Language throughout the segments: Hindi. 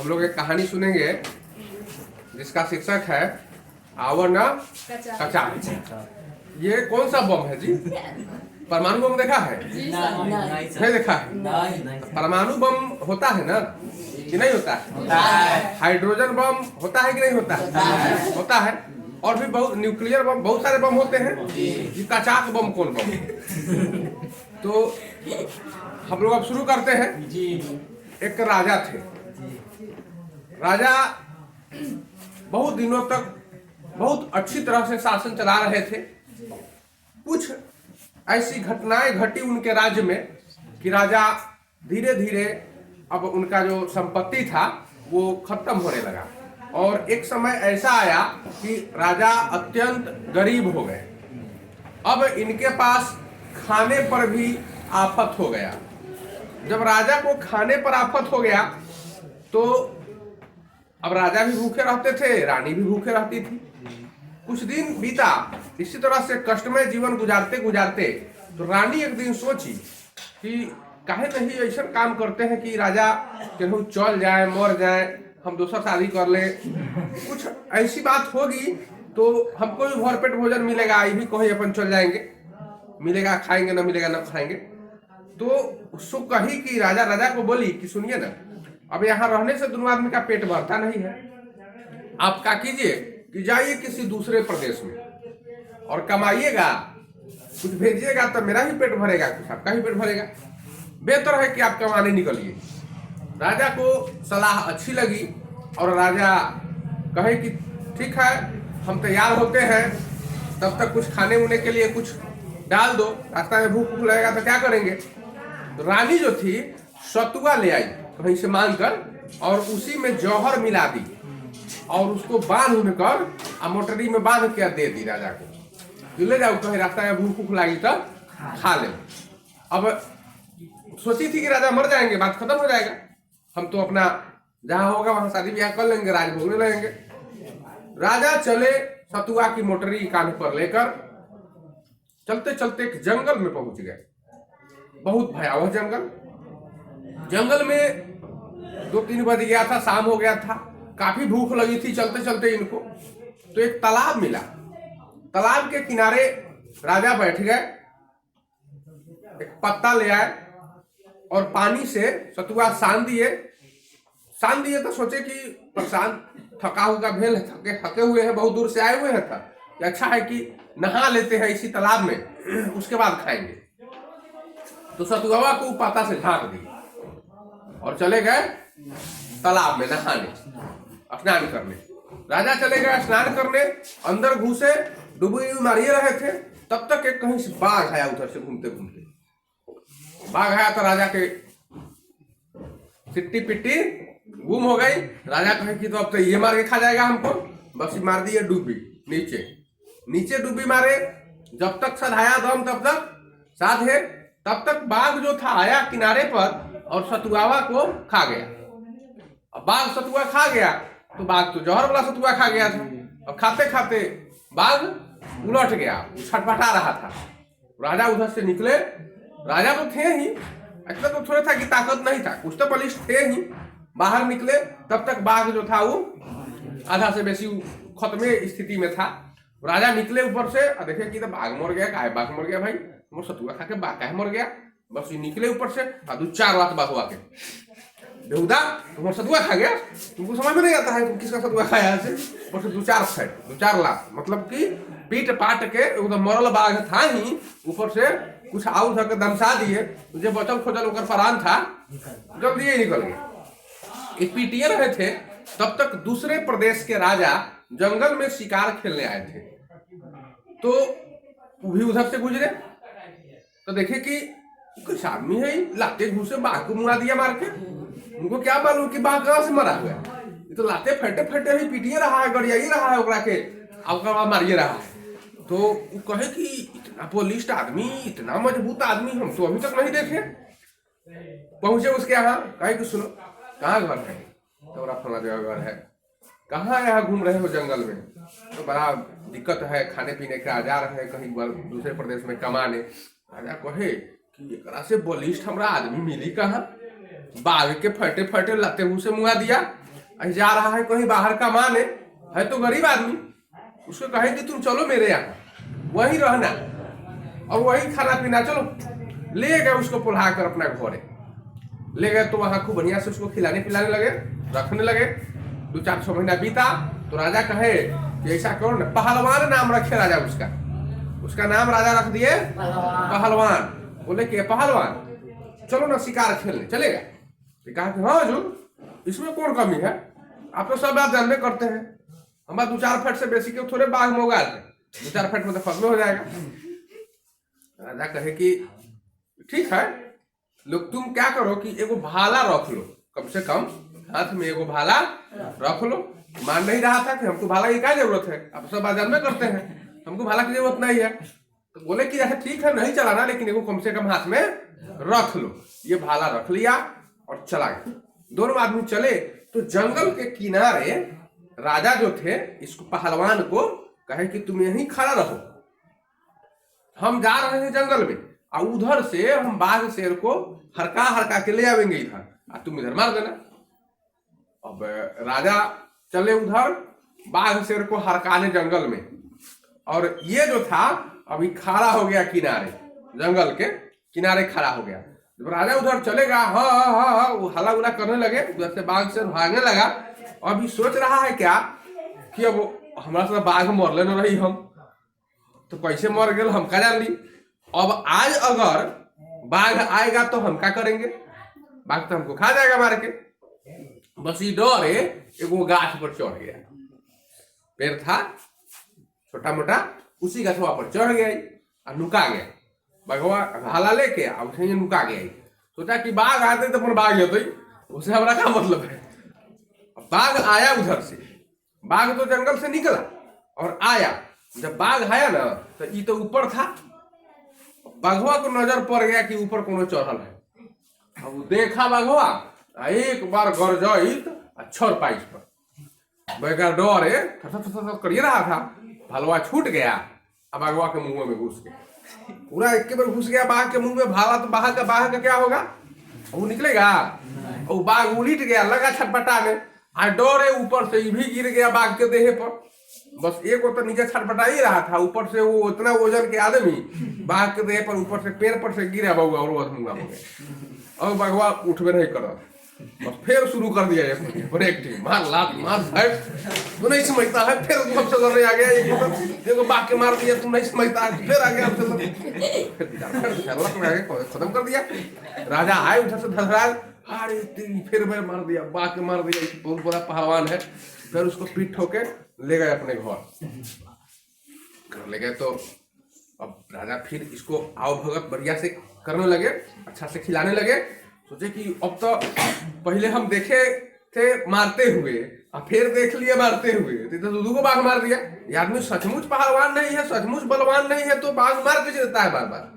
हम लोग एक कहानी सुनेंगे जिसका शीर्षक है आवर न कचा। ये कौन सा बम है जी? परमाणु बम देखा है? नहीं देखा है। परमाणु बम होता है ना कि नहीं होता है? हाइड्रोजन बम होता है कि नहीं होता है? होता है। और भी बहुत न्यूक्लियर बम, बहुत सारे बम होते हैं। ये कचाक बम कौन बम? तो हम लोग अब शुरू करते हैं। एक राजा थे। राजा बहुत दिनों तक बहुत अच्छी तरह से शासन चला रहे थे। कुछ ऐसी घटनाएं घटी उनके राज्य में कि राजा धीरे धीरे अब उनका जो संपत्ति था वो खत्म होने लगा। और एक समय ऐसा आया कि राजा अत्यंत गरीब हो गए। अब इनके पास खाने पर भी आफत हो गया। जब राजा को खाने पर आफत हो गया तो अब राजा भी भूखे रहते थे, रानी भी भूखे रहती थी। कुछ दिन बीता, इसी तरह से कष्टमय जीवन गुजारते गुजारते तो रानी एक दिन सोची कि काहे नहीं ऐसा काम करते हैं कि राजा केहू चल जाए, मर जाए, हम दूसरा शादी कर ले, कुछ ऐसी बात होगी तो हमको भी भरपेट भोजन मिलेगा, ये भी कहीं अपन चल जाएंगे, मिलेगा खाएंगे, ना मिलेगा ना खाएंगे। तो उसको कही कि राजा को बोली कि सुनिए ना, अब यहाँ रहने से दोनों आदमी का पेट भरता नहीं है। आप क्या कीजिए कि जाइए किसी दूसरे प्रदेश में और कमाइएगा, कुछ भेजिएगा तो मेरा ही पेट भरेगा, कुछ आपका ही पेट भरेगा। बेहतर है कि आप कमाने निकलिए। राजा को सलाह अच्छी लगी और राजा कहे कि ठीक है, हम तैयार होते हैं, तब तक कुछ खाने उने के लिए कुछ डाल दो, रास्ता में भूख लगेगा तो क्या करेंगे। तो रानी जो थी सतुआ ले आई कहीं से मांग कर और उसी में जौहर मिला दी और उसको बांध कर मोटरी में बांध के दे दी राजा को। ले जाओ, कहीं रास्ता में भूख लगी तब खा ले। अब सोची थी कि राजा मर जाएंगे, बात खत्म हो जाएगा, हम तो अपना जहां होगा वहां शादी ब्याह कर लेंगे, राज भोगने लगेंगे। राजा चले सतुआ की मोटरी कांधे पर लेकर, चलते चलते एक जंगल में पहुंच गए। बहुत भयावह जंगल। जंगल में 2-3 बज गया था, शाम हो गया था, काफी भूख लगी थी चलते चलते इनको। तो एक तालाब मिला। तालाब के किनारे राजा बैठ गए, एक पत्ता ले आए और पानी से सतुआ सान दिए तो सोचे कि परेशान थका हुआ भेल है, थके हुए हैं, बहुत दूर से आए हुए हैं, था अच्छा है कि नहा लेते हैं इसी तालाब में, उसके बाद खाएंगे। तो सतुआ को पत्ता से झाँक दी और चले गए तालाब में नहाने, स्नान करने। राजा चले गए स्नान करने, अंदर घुसे, डुबकी मारिए रहे थे, तब तक एक कहीं से बाघ आया, उधर से घूमते घूमते बाघ आया तो राजा के सिट्टी पिट्टी गुम हो गई। राजा कहे कि तो अब तो ये मार के खा जाएगा हमको, बस मार दिए डूबी नीचे डूबी मारे। जब तक सधाया दम तब तक साधे, तब तक बाघ जो था आया किनारे पर और सतुआवा को खा गया। अब बाघ सतुआ खा गया तो बाघ तो जौहर वाला सतुआ खा गया था। अब खाते खाते बाघ उलट गया, छटपटा रहा था। राजा उधर से निकले, राजा तो थे ही, इतना तो थोड़ा था कि ताकत नहीं था, कुछ तो बलिष्ठ थे ही। बाहर निकले तब तक बाघ जो था वो आधा से बेसी खत्मे स्थिति में था। राजा निकले ऊपर से, देखे कि तो बाघ मर गया। काहे बाघ मर गया भाई? मोर सतुआ खा के बाघ काहे मर गया? बस निकले ऊपर से 2-4 लात बाघवा के, बेहुदा तुम्हारा सतुआ खा गया, तुमको समझ में नहीं आता है तुम किसका सतुआ खाया है? 2-4 लात, मतलब कि पीट पाट के एकदम मरल बाघ था ही, ऊपर से कुछ आउट धके दमसा दिए। जो बचल खोजल ओकर प्राण था जल्दी ही निकल गया। एक पीटिए रहे थे, तब तक दूसरे प्रदेश के राजा जंगल में शिकार खेलने आए थे। तो वो भी उधर से गुजरे तो देखे कि कुछ आदमी है, लाते घूसे बाघ को मुड़ा दिया मार के। उनको क्या मालूम कि बाघ कहां से मरा हुआ है? ये तो लाते फटे फटे ही पीटिए रहा है, गड़ियाई रहा है, ओकरा के अब मारिए रहा है। तो वो कहे कि इतना बलिष्ठ आदमी, इतना मजबूत आदमी हम तो अभी तक नहीं देखे। पहुंचे उसके यहाँ, कहे कि सुनो कहाँ घर है? तो फला जगह घर है। कहाँ यहाँ घूम रहे हो जंगल में? तो बड़ा दिक्कत है, खाने पीने का जा रहे हैं कहीं दूसरे प्रदेश में कमाने। राजा कहे कि एकरा से बलिष्ठ हमरा आदमी मिली कहाँ? बाघ के फटे फटे लते मुँह से मुआ दिया जा रहा है कहीं बाहर का माने है तो गरीब आदमी, उसको कहे कि तुम चलो मेरे यहाँ वहीं रहना और वहीं खाना पीना, चलो ले गए उसको पुल्हा कर अपना घोड़े ले गए। तो वहां खूब बढ़िया से उसको खिलाने पिलाने लगे, रखने लगे। 2-4 महीना बीता तो राजा कहे कि ऐसा करो ना, पहलवान नाम रखे राजा उसका नाम राजा रख दिए पहलवान। बोले कि पहलवान चलो ना शिकार खेलने, चलेगा? तो कहा कि हाँ हजूर, इसमें कौन कमी है, आप तो सब बात जानते करते हैं। हमारा 2-4 फीट से बेसी के थोड़े बाघ मोगाल है, 2-4 फीट में तो खत्म हो जाएगा। राजा कहे कि ठीक है, लोग तुम क्या करो कि एगो भाला रख लो, कम से कम हाथ में एगो भाला रख लो। मान नहीं रहा था कि हमको भाला की क्या जरूरत है, आप सब बाजार में करते हैं, हमको भाला की जरूरत नहीं है। तो बोले कि अच्छा ठीक है, नहीं चलाना, लेकिन एगो कम से कम हाथ में रख लो। ये भाला रख लिया और चला गया। दोनों आदमी चले तो जंगल के किनारे राजा जो थे इसको पहलवान को कहे कि तुम यहीं खड़ा रहो, हम जा रहे हैं जंगल में और उधर से हम बाघ शेर को हरका हरका के ले आवेंगे इधर, तुम इधर मार देना। अब राजा चले उधर बाघ शेर को हरकाने जंगल में, और ये जो था अभी खड़ा हो गया किनारे, जंगल के किनारे खड़ा हो गया। जब राजा उधर चलेगा हाँ हाँ हाँ हाँ वो हला उला करने लगे, उधर से बाघ शेर भागने लगा। अभी सोच रहा है क्या कि अब हमारा साथ बाघ मरले न रही, हम तो कैसे मर गए हम क्या जान ली। अब आज अगर बाघ आएगा तो हम क्या करेंगे, बाघ तो हमको खा जाएगा मार के। बस ये डर है, एगो गाछ पर चढ़ गया, पेड़ था छोटा मोटा, उसी गछवा पर चढ़ गया और नुका गया। बघवा भाला लेके अब नुका गया, सोचा कि बाघ आते तो अपन बाघ होते, उसे हमारा क्या मतलब है। बाघ आया उधर से, बाघ तो जंगल से निकला और आया। जब बाघ आया ना तो ये तो ऊपर था, बाघवा को नजर पड़ गया कि ऊपर कोनो चढ़ल है। अब देखा बाघवा एक बार गरजइत छर पाइस पर, बेकार डर है करिए रहा था, भालवा छूट गया अब बाघवा के मुंह में घुस गया, पूरा एक बार घुस गया बाघ के मुंह में। भाला तो बाघ का क्या होगा, वो निकलेगा। और बाघ उलट गया, लगा छटपटाने, आ डर है ऊपर से भी गिर गया बाघ के देह पर। बस एक तो नीचे छटपटा ही रहा था, ऊपर से वो उतना वजन के आदमी बाघ के देह पर ऊपर से पेड़ पर से गिरा बउआ और मुंगा हो गया। और बाघवा उठबे नहीं कर, बस फिर शुरू कर दिया ब्रेक टीम, मार लात मार साहब, तू नहीं समझता है, फिर हमसे लड़ने आ गया, देखो बाघ के मार दिया, तू नहीं समझता है, फिर आ गया हमसे खत्म कर दिया। राजा आए उधर से धड़धड़ाए, अरे फिर मैं मार दिया, बाघ के मार दिया, बहुत बड़ा पहलवान है। फिर उसको पीठ ठोके ले गए अपने घर ले गए। तो अब राजा फिर इसको आओ भगत बढ़िया से करने लगे, अच्छा से खिलाने लगे। सोचे कि अब तो पहले हम देखे थे मारते हुए और फिर देख लिए मारते हुए, तो दूधू को बाघ मार दिया। ये आदमी सचमुच पहलवान नहीं है, सचमुच बलवान नहीं है, तो बाघ मार कैसे देता है बार बार।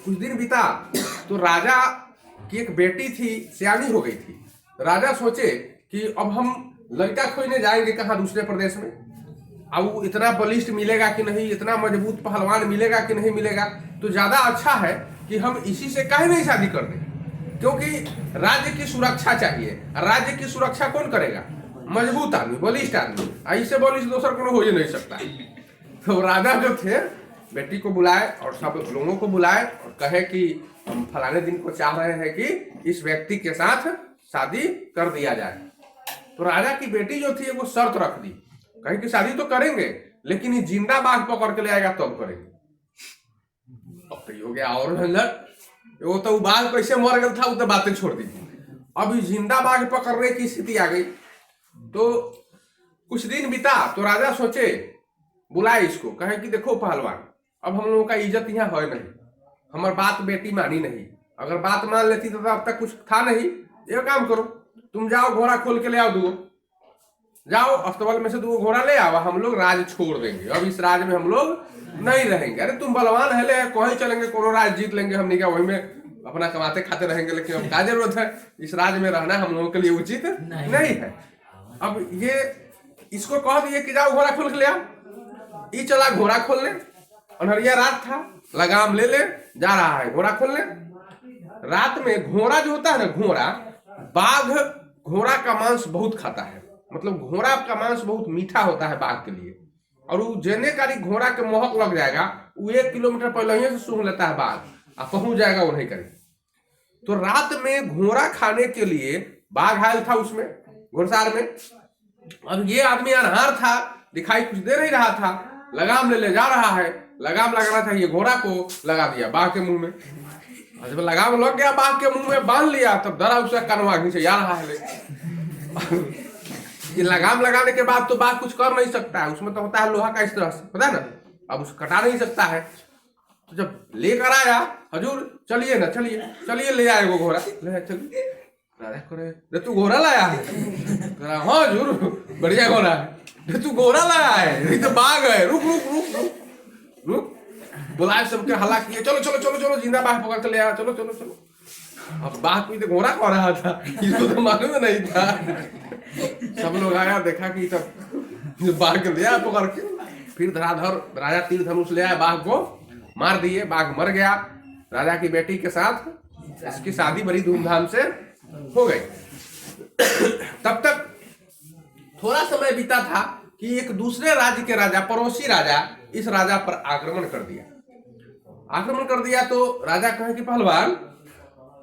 कुछ दिन बीता तो राजा की एक बेटी थी, सियानी हो गई थी। राजा सोचे कि अब हम लड़का खोजने जाएंगे कहाँ दूसरे प्रदेश में, अब वो इतना बलिष्ठ मिलेगा कि नहीं, इतना मजबूत पहलवान मिलेगा कि नहीं मिलेगा, तो ज्यादा अच्छा है कि हम इसी से काहे नहीं शादी कर दें, क्योंकि राज्य की सुरक्षा चाहिए। राज्य की सुरक्षा कौन करेगा, मजबूत आदमी, बलिष्ठ आदमी, ऐसे बलिष्ठ दूसरा कोनो हो ही नहीं सकता। तो राजा जो थे बेटी को बुलाए और सब लोगों को बुलाए और कहे कि हम फलाने दिन को चाह रहे हैं कि इस व्यक्ति के साथ शादी कर दिया जाए। तो राजा की बेटी जो थी वो शर्त रख दी, कहीं कि शादी तो करेंगे लेकिन ये जिंदा बाघ पकड़ के ले आएगा तब करेंगे। अब तो हो गया और झंझट, वो तो बाघ कैसे मर गया था वो तो बातें छोड़ दी, अभी जिंदा बाघ पकड़ने की स्थिति आ गई। तो कुछ दिन बीता तो राजा सोचे बुलाए इसको, कहे कि देखो पहलवान, अब हम लोगों का इज्जत यहाँ है नहीं, हमारी बात बेटी मानी नहीं, अगर बात मान लेती तो अब तक कुछ था नहीं। ये काम करो, तुम जाओ घोड़ा खोल के ले आओ, दो जाओ अस्तबल में से 2 घोड़ा ले आओ, हम लोग राज छोड़ देंगे, अब इस राज में हम लोग नहीं रहेंगे। अरे तुम बलवान है, ले कहीं चलेंगे, कोनो राज जीत लेंगे, हमने क्या वही में अपना कमाते खाते रहेंगे, लेकिन अब क्या जरूरत है, इस राज में रहना हम लोगों के लिए उचित नहीं है। अब ये इसको कह दिए कि जाओ घोड़ा खोल के ले आओ, ये चला घोड़ा खोलने, अनहरिया रात था, लगाम ले जा रहा है घोड़ा खोलने। रात में घोड़ा जो होता है ना, घोड़ा बाघ घोड़ा का मांस बहुत खाता है, मतलब घोड़ा का मांस बहुत मीठा होता है बाघ के लिए, और वो जेने कारी घोड़ा के मोहक लग जाएगा, वो 1 किलोमीटर पहले ही से सूंघ लेता है बाघ और पहुंच जाएगा वो नहीं करी। तो रात में घोड़ा खाने के लिए बाघ आयल था उसमें घुड़सार में। अब ये आदमी अनहार था, दिखाई कुछ दे नहीं रहा था, लगाम ले जा रहा है, लगाम लगाना चाहिए घोड़ा को, लगा दिया बाघ के मुंह में। जब लगाम लग गया बाघ के मुंह में, बांध लिया, तब डरा उसका कनवा नीचे जा रहा है। ये लगाम लगाने के बाद तो बाघ कुछ कर नहीं सकता है, उसमें तो होता है लोहा का इस तरह से, पता है ना, अब उसको कटा नहीं सकता है। तो जब लेकर आया, हजूर चलिए ना, चलिए चलिए ले आए वो घोड़ा, ले चलिए। राजा करे तू घोड़ा लाया है? हाँ हजूर बढ़िया घोड़ा है। तू घोड़ा लाया है? ये तो बाघ है। रुक रुक रुक रुक रुक, बुलाए सबके हल्ला किए, चलो चलो चलो चलो जिंदा बाघ पकड़ के ले आया, चलो चलो चलो। अब बाघ कोई तो घोड़ा कह रहा था, इसको तो मालूम नहीं था। सब लोग आया, देखा कि तब बाघ के ले आया पकड़ के, फिर धराधर राजा तीर धनुष ले आया, बाघ को मार दिए, बाघ मर गया। राजा की बेटी के साथ इसकी शादी बड़ी धूमधाम से हो गई। तब तक थोड़ा समय बीता था कि एक दूसरे राज्य के राजा, पड़ोसी राजा, इस राजा पर आक्रमण कर दिया। आक्रमण कर दिया तो राजा कहे कि पहलवान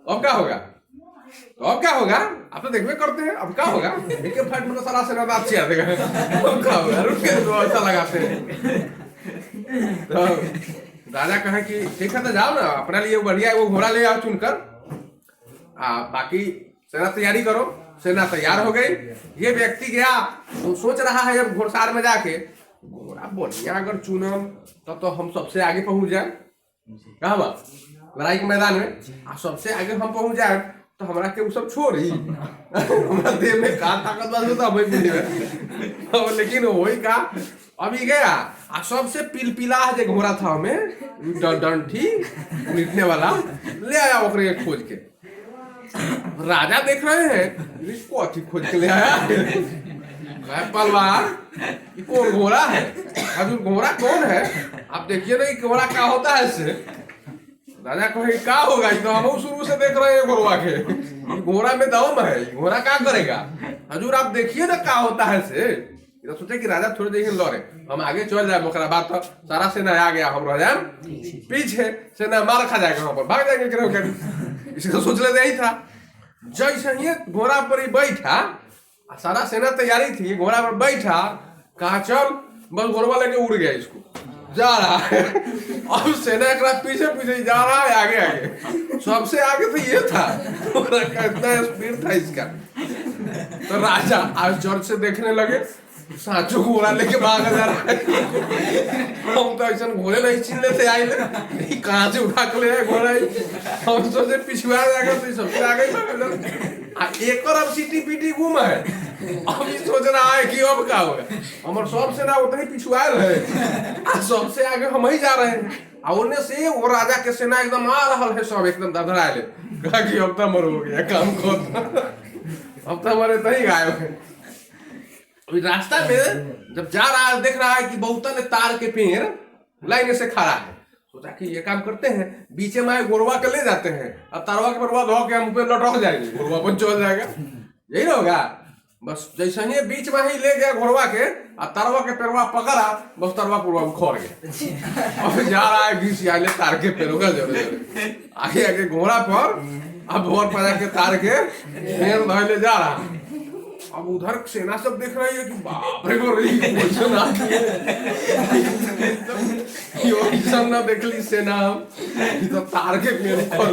अब क्या होगा, तो अब क्या होगा, आप तो देखबे करते हैं, अब क्या होगा, एक फाइट में तो सारा सेना अच्छी आ देगा, अब क्या होगा, रुक के तो ऐसा लगाते हैं। तो राजा कहे कि ठीक है तो जाओ ना, अपने लिए बढ़िया वो घोड़ा ले आओ चुनकर, बाकी सेना तैयारी करो। सेना तैयार हो गई। ये व्यक्ति गया तो सोच रहा है अब घोड़सार में जाके घोड़ा बढ़िया अगर चुनम तो हम सबसे आगे पहुंच जाए, कहा लड़ाई के मैदान में सबसे आगे हम पहुंच जाए तो हमारा के वो सब छोड़ी, हमारा देह में का ताकत बात होता है। लेकिन वही का अभी गया आ सबसे पिलपिला जो घोड़ा था हमें डंठी मिटने वाला, ले आया ओकरे खोज के। राजा देख रहे हैं इसको अच्छी खोज के ले आया, पलवार ये कौन घोड़ा है, अभी घोड़ा कौन है, आप देखिए ना घोड़ा क्या होता है इससे। राजा कहे क्या होगा, तो हम शुरू से देख रहे हैं घोड़ा के, घोड़ा में दम है, घोड़ा क्या करेगा, हजूर आप देखिए ना क्या होता है इससे। तो सोचे कि राजा थोड़ी देर लड़े, हम आगे चल जाए, ओकरा बाद तो सारा सेना आ गया, हम रह जाए पीछे, सेना मार खा जाएगा, वहां पर भाग जाएंगे। इसका सोच लेते ही था। जैसे ही घोड़ा पर ही बैठा, सारा सेना तैयारी थी, घोड़ा पर बैठा, कहा चल, बस घोड़ा लेके उड़ गया, इसको जा रहा है। अब सेना एक पीछे पीछे जा रहा है, आगे आगे, सबसे आगे तो ये था, इतना स्पीड था इसका। तो राजा आश्चर्य से देखने लगे, साचो घोड़ा लेके भाग जा रहा है। हम तो ऐसा घोड़े नहीं छीन लेते आए, कहाँ से उठा के ले आए घोड़ा, हम सोचे पिछुआ जाएगा तो सबसे आगे एक और अब सीटी पीटी घूम है। अब सोच रहा है कि अब क्या होगा, हमारे सब सेना उतने पिछुआ रहे, सबसे आगे हम ही जा रहे हैं, और से वो राजा के सेना एकदम आ रहा है, सब एकदम धधराए, कहा कि अब तो मर हो गया काम को, अब तो हमारे तही गायब है। रास्ता में जब जा रहा है, देख रहा है कि बहुतन तार के पेड़ लाइन से खड़ा है, सोचा कि ये काम करते हैं, बीचे में गोरवा के ले जाते हैं, अब तारवा के परवा धो के हम पे लौट जाएंगे, गोरवा पर चल जाएगा, यही होगा। बस जैसे ही बीच में ही ले गया घोड़वा के, और तारवा के पेड़वा पकड़ा, बस तारवा पुरवा खोर गया। अब जा रहा है बीच आले तार के पेड़ों का जरूर आगे आगे घोड़ा पर, अब भोर पर जाके तार के पेड़ धोले जा रहा। अब उधर सेना सब देख रही है कि बाप रे ना देखली सेना, तो तार के पेड़ खोल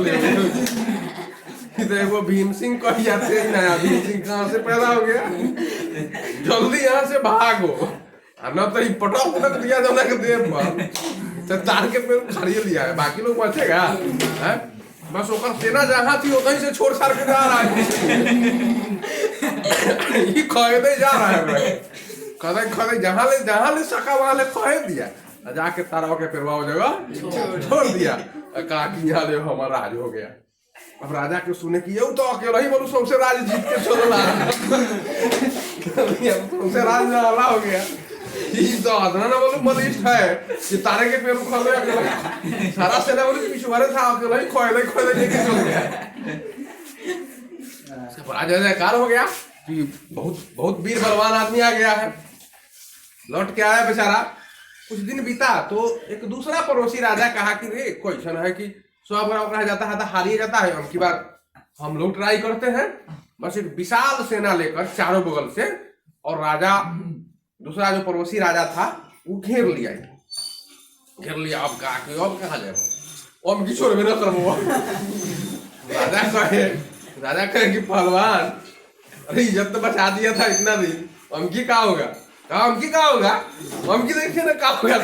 ले, वो भीम सिंह कह जाते हैं, नया भीम सिंह कहाँ से पैदा हो गया, जल्दी यहाँ से भागो, न तो पटक पटक दिया जाना के देर पर, तो तार के पेड़ खड़िए लिया है, बाकी लोग बचेगा है? बस ओकर सेना जहाँ थी वहीं से छोड़ छाड़ के जा रहा है, ये खरीदे जा रहा है, खरीदे जहाँ ले सका वहाँ ले खरीद दिया, जाके तारा के पेड़वा जगह छोड़ दिया, कहा कि यहाँ ले हमारा राज हो गया। अब राजा के सुने कि ये तो अकेला ही बोलू सबसे राज जीत के चला, सबसे राज हो गया, तो अदना ना बोलू मलिष्ठ है कि तारे के पेड़ उखाड़ लिया, सारा सेना बोलू पीछे वाले था, अकेला ही खोए लेके चल गया। उसके बड़ा जय जयकार हो गया कि बहुत बहुत वीर बलवान आदमी आ गया है। लौट के आया बेचारा, कुछ दिन बीता तो एक दूसरा पड़ोसी राजा कहा कि रे क्वेश्चन है कि 100 बार कहा जाता है तो हारिए जाता है, अब की बार हम लोग ट्राई करते हैं। बस एक विशाल सेना लेकर चारों बगल से, और राजा दूसरा जो पड़ोसी राजा था वो घेर लिया। अब कहा जाए, अब किशोर में न करबो। राजा कहे कि पहलवान अरे इज्जत तो बचा दिया था इतना दिन, अमकी का होगा? अमकी का होगा? अमकी देखिए ना का होगा।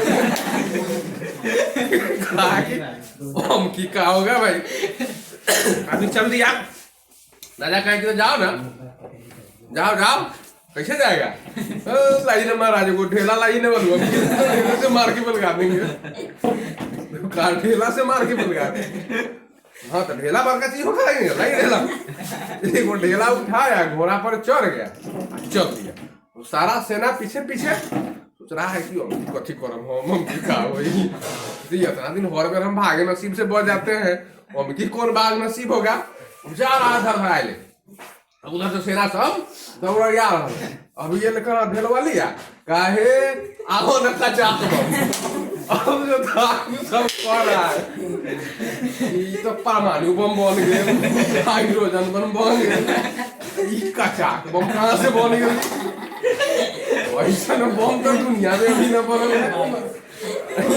अमकी का होगा भाई, अभी चल दिया। राजा कहे कि तो जाओ ना, जाओ जाओ। कैसे जाएगा? लाई ना महाराज को ढेला लाई ना बनवा, ढेला से मार के बलगा देंगे। ढेला से मार के बलगा देंगे। हाँ तो ढेला बार का चीज हो खाएंगे, लाई ढेला। वो ढेला उठाया, घोड़ा पर चढ़ गया, चल दिया। तो सारा सेना पीछे पीछे सोच रहा है कि कथी करम हम का वही इतना दिन हर बार हम भागे नसीब से बच जाते हैं, अमकी कौन बाग नसीब होगा। जा रहा था भाई, उधर तो सेना सब दौड़िया रहा। अब ये लेकर ढेलवा लिया, काहे आओ न कचा। अब जो था सब कर रहा है, ये तो परमाणु बम बन गए, हाइड्रोजन बम बन गए, ये कचा बम कहाँ से बन गए? ऐसा न बम तो दुनिया में भी न बन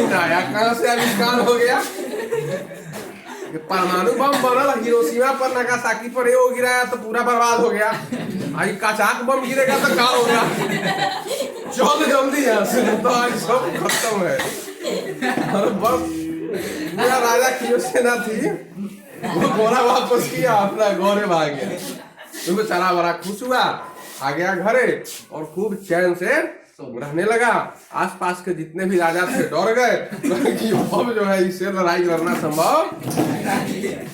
नया कहाँ से आविष्कार हो गया? परमाणु बम बनल, हिरोशिमा पर नागासाकी पर एगो गिराया तो पूरा बर्बाद हो गया। आई काचाक बम गिरेगा तो क्या होगा? चल जल्दी यहाँ से, तो आज सब खत्म है। और बस मेरा राजा की जो सेना थी वो घोड़ा वापस किया, अपना घोड़े भाग गया। तो बेचारा बड़ा खुश हुआ, आ गया घरे और खूब चैन से रहने लगा। आसपास के जितने भी राजा थे डर गए कि अब जो है इससे लड़ाई लड़ना संभव नहीं है।